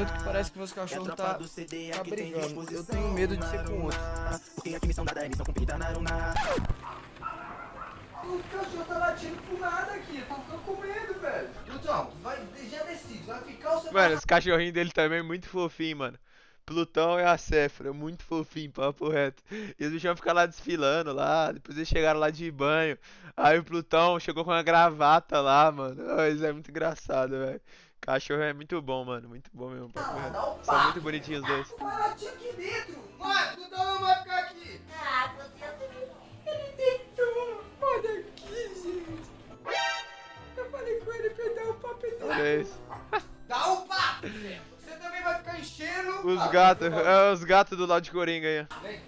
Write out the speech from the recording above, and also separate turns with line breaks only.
minutos que parece que meus cachorros tá brigando. Eu tenho medo de ser com outro. O cachorro tá latindo por nada aqui, eu tô ficando com medo, velho. Plutão, já decide, vai ficar ou você vai...
Mano, os cachorrinhos dele também é muito fofinho, mano. Plutão e a Céfora, muito fofinho, papo reto. E os bichão ficam lá desfilando lá, depois eles chegaram lá de banho. Aí o Plutão chegou com uma gravata lá, mano. Ah, isso é muito engraçado, velho. Cachorro é muito bom, mano. Muito bom mesmo, papo reto.
Dá um
São muito
papo.
bonitinhos os dois.
Vai latir aqui dentro. Mãe, Plutão não vai ficar aqui.
Ah, você...
Ele deitou. Olha aqui, gente. Eu falei com ele pra ele dar um papo.
Olha isso.
Dá um papo, Zé. Você também vai ficar enchendo.
Os gatos do lado de Coringa aí, ó.
Vem.